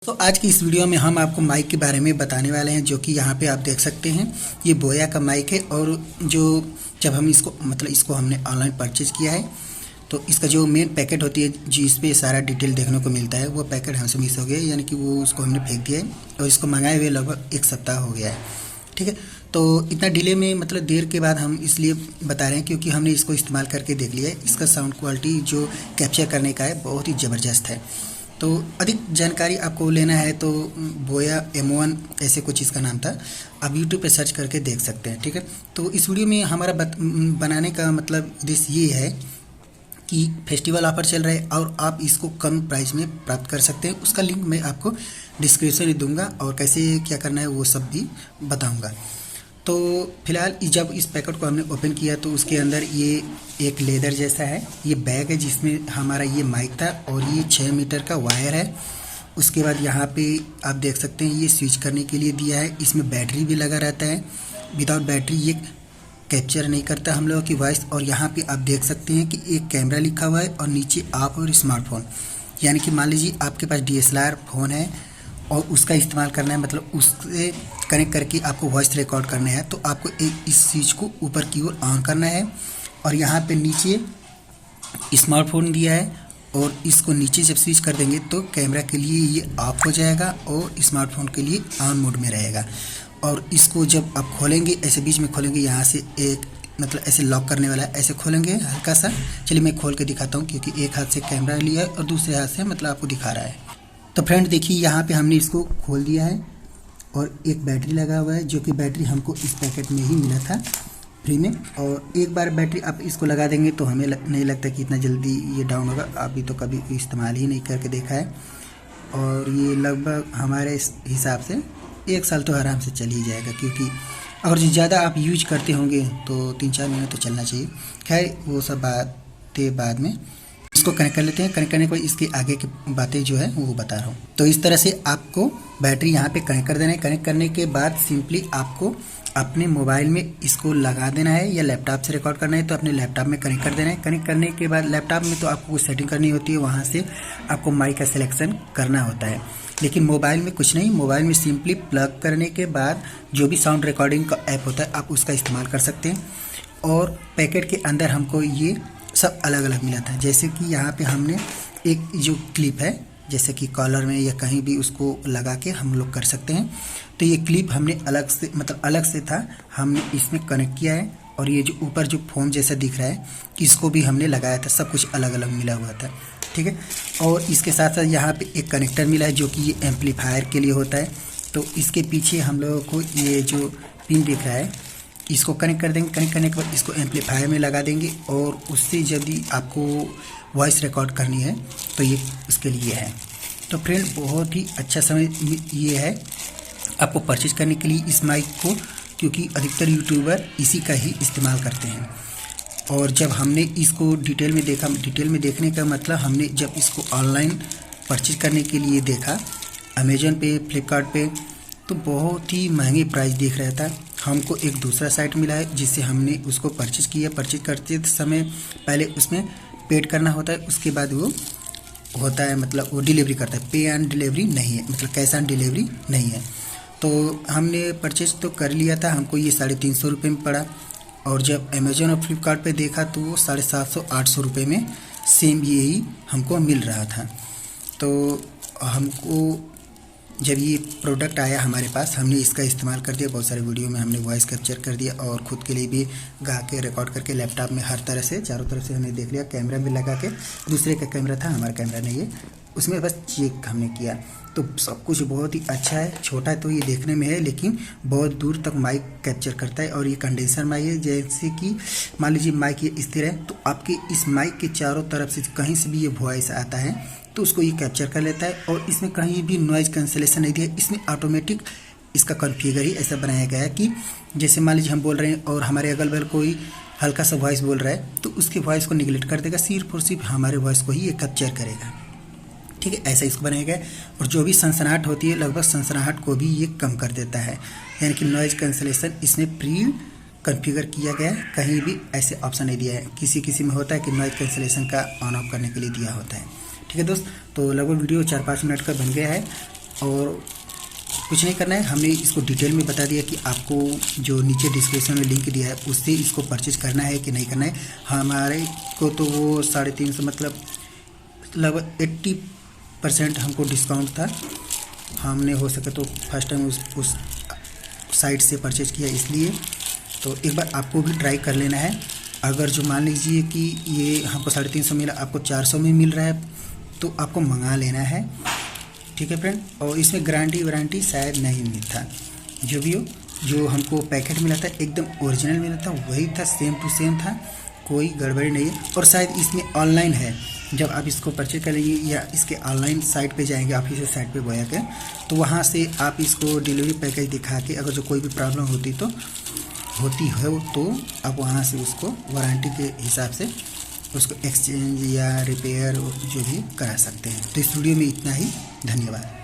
तो आज की इस वीडियो में हम आपको माइक के बारे में बताने वाले हैं, जो कि यहाँ पे आप देख सकते हैं। ये बोया का माइक है और जो जब हम इसको हमने ऑनलाइन परचेज किया है तो इसका जो मेन पैकेट होती है जिस पे सारा डिटेल देखने को मिलता है, वो पैकेट हमसे मिस हो गया, यानी कि वो उसको हमने फेंक दिया है और इसको मंगाए हुए लगभग 1 सप्ताह हो गया है। ठीक है, तो इतना डिले में देर के बाद हम इसलिए बता रहे हैं क्योंकि हमने इसको इस्तेमाल करके देख लिया है। इसका साउंड क्वालिटी जो कैप्चर करने का है बहुत ही ज़बरदस्त है। तो अधिक जानकारी आपको लेना है तो बोया M1 ऐसे कुछ इसका नाम था, आप YouTube पे सर्च करके देख सकते हैं। ठीक है, तो इस वीडियो में हमारा बनाने का उद्देश्य ये है कि फेस्टिवल ऑफर चल रहा है और आप इसको कम प्राइस में प्राप्त कर सकते हैं। उसका लिंक मैं आपको डिस्क्रिप्शन में दूंगा और कैसे क्या करना है वो सब भी बताऊंगा। तो फिलहाल जब इस पैकेट को हमने ओपन किया तो उसके अंदर ये एक लेदर जैसा है, ये बैग है जिसमें हमारा ये माइक था और ये 6 मीटर का वायर है। उसके बाद यहाँ पे आप देख सकते हैं ये स्विच करने के लिए दिया है, इसमें बैटरी भी लगा रहता है। विदाउट बैटरी ये कैप्चर नहीं करता हम लोगों की वॉइस। और यहाँ पे आप देख सकते हैं कि एक कैमरा लिखा हुआ है और नीचे आप और स्मार्टफोन, यानी कि मान लीजिए आपके पास DSLR फ़ोन है और उसका इस्तेमाल करना है, उससे कनेक्ट करके आपको वॉइस रिकॉर्ड करना है, तो आपको इस स्विच को ऊपर की ओर ऑन करना है और यहाँ पे नीचे स्मार्टफोन दिया है और इसको नीचे जब स्विच कर देंगे तो कैमरा के लिए ये ऑफ हो जाएगा और स्मार्टफोन के लिए ऑन मोड में रहेगा। और इसको जब आप खोलेंगे, ऐसे बीच में खोलेंगे, यहाँ से एक ऐसे लॉक करने वाला है, ऐसे खोलेंगे हल्का सा। चलिए मैं खोल के दिखाता हूँ क्योंकि एक हाथ से कैमरा लिया है और दूसरे हाथ से आपको दिखा रहा है। तो फ्रेंड देखिए यहाँ पे हमने इसको खोल दिया है और एक बैटरी लगा हुआ है, जो कि बैटरी हमको इस पैकेट में ही मिला था फ्री में। और एक बार बैटरी आप इसको लगा देंगे तो हमें नहीं लगता कि इतना जल्दी ये डाउन होगा। अभी तो कभी इस्तेमाल ही नहीं करके देखा है और ये लगभग हमारे हिसाब से 1 साल तो आराम से चल ही जाएगा, क्योंकि अगर ज़्यादा आप यूज करते होंगे तो 3-4 महीने तो चलना चाहिए। खैर वो सब बातें बाद में। इसको कनेक्ट कर लेते हैं। कनेक्ट करने के बाद इसके आगे की बातें जो है वो बता रहा हूँ। तो इस तरह से आपको बैटरी यहाँ पे कनेक्ट कर देना है। कनेक्ट करने के बाद सिंपली आपको अपने मोबाइल में इसको लगा देना है, या लैपटॉप से रिकॉर्ड करना है तो अपने लैपटॉप में कनेक्ट कर देना है। कनेक्ट करने के बाद लैपटॉप में तो आपको कुछ सेटिंग करनी होती है, वहाँ से आपको माइक का सिलेक्शन करना होता है। लेकिन मोबाइल में कुछ नहीं, मोबाइल में सिंपली प्लग करने के बाद जो भी साउंड रिकॉर्डिंग का ऐप होता है आप उसका इस्तेमाल कर सकते हैं। और पैकेट के अंदर हमको ये सब अलग अलग मिला था, जैसे कि यहाँ पे हमने एक जो क्लिप है, जैसे कि कॉलर में या कहीं भी उसको लगा के हम लोग कर सकते हैं। तो ये क्लिप हमने अलग से था, हमने इसमें कनेक्ट किया है। और ये जो ऊपर जो फोन जैसा दिख रहा है इसको भी हमने लगाया था, सब कुछ अलग अलग मिला हुआ था। ठीक है, और इसके साथ साथ यहाँ पे एक कनेक्टर मिला है जो कि ये एम्पलीफायर के लिए होता है। तो इसके पीछे हम लोगों को ये जो पिन दिख रहा है इसको कनेक्ट कर देंगे। कनेक्ट करने के बाद इसको एम्पलीफायर में लगा देंगे और उससे जब भी आपको वॉइस रिकॉर्ड करनी है तो ये इसके लिए है। तो फ्रेंड बहुत ही अच्छा समय ये है आपको परचेज करने के लिए इस माइक को, क्योंकि अधिकतर यूट्यूबर इसी का ही इस्तेमाल करते हैं। और जब हमने इसको डिटेल में देखा, डिटेल में देखने का मतलब हमने जब इसको ऑनलाइन परचेज करने के लिए देखा अमेजन पे, फ्लिपकार्ट पे, तो बहुत ही महंगे प्राइस दिख रहा था। हमको एक दूसरा साइट मिला है जिससे हमने उसको परचेज किया। परचेज करते समय पहले उसमें पेड करना होता है, उसके बाद वो होता है वो डिलीवरी करता है। पे एंड डिलीवरी नहीं है, कैश ऑन डिलीवरी नहीं है। तो हमने परचेज तो कर लिया था, हमको ये 350 रुपये में पड़ा। और जब अमेजन और फ्लिपकार्ट पे देखा तो वो 750-800 रुपये में सेम यही हमको मिल रहा था। तो हमको जब ये प्रोडक्ट आया हमारे पास, हमने इसका इस्तेमाल कर दिया। बहुत सारे वीडियो में हमने वॉइस कैप्चर कर दिया और ख़ुद के लिए भी गा के रिकॉर्ड करके लैपटॉप में हर तरह से चारों तरफ से हमने देख लिया। कैमरा भी लगा के, दूसरे का कैमरा था, हमारा कैमरा नहीं है, उसमें बस चेक हमने किया। तो सब कुछ बहुत ही अच्छा है। छोटा तो ये देखने में है लेकिन बहुत दूर तक माइक कैप्चर करता है। और ये कंडेंसर माइक है, जैसे कि मान लीजिए माइक ये स्थिर है तो आपके इस माइक के चारों तरफ से कहीं से भी ये वॉइस आता है तो उसको ये कैप्चर कर लेता है। और इसमें कहीं भी नॉइज़ कैंसलेशन नहीं दिया, इसमें ऑटोमेटिक इसका कॉन्फ़िगर ही ऐसा बनाया गया है कि जैसे मान लीजिए हम बोल रहे हैं और हमारे अगल बगल कोई हल्का सा वॉइस बोल रहा है तो उसकी वॉइस को निगलेक्ट कर देगा, सिर्फ और सिर्फ हमारे वॉइस को ही ये कैप्चर करेगा। ठीक है, ऐसा इसको बनाया गया है। और जो भी सनसनाहट होती है लगभग सनसनाहट को भी ये कम कर देता है, यानी कि नॉइज़ कैंसलेशन इसमें प्री कॉन्फ़िगर किया गया है। कहीं भी ऐसे ऑप्शन नहीं दिया है, किसी में होता है कि नॉइज़ कैंसलेशन का ऑन ऑफ करने के लिए दिया होता है। ठीक है दोस्त, तो लगभग वीडियो 4-5 मिनट का बन गया है। और कुछ नहीं करना है, हमने इसको डिटेल में बता दिया कि आपको जो नीचे डिस्क्रिप्शन में लिंक दिया है उससे इसको परचेज करना है कि नहीं करना है। हमारे को तो वो 350 मतलब लगभग 80% हमको डिस्काउंट था, हमने हो सके तो फर्स्ट टाइम उस साइट से परचेज किया इसलिए। तो एक बार आपको भी ट्राई कर लेना है। अगर जो मान लीजिए कि ये हमको 350 मिला, आपको 400 में मिल रहा है तो आपको मंगा लेना है, ठीक है फ्रेंड। और इसमें गारंटी वारंटी शायद नहीं मिलता, जो भी हो जो हमको पैकेट मिला था एकदम ओरिजिनल मिला था, वही था, सेम टू सेम था, कोई गड़बड़ी नहीं है। और शायद इसमें ऑनलाइन है, जब आप इसको परचेज करेंगे या इसके ऑनलाइन साइट पे जाएंगे ऑफिशियल साइट पे बोया के, तो वहाँ से आप इसको डिलीवरी पैकेज दिखा के अगर जो कोई भी प्रॉब्लम होती है तो आप वहाँ से उसको वारंटी के हिसाब से उसको एक्सचेंज या रिपेयर जो भी करा सकते हैं। तो इस वीडियो में इतना ही, धन्यवाद।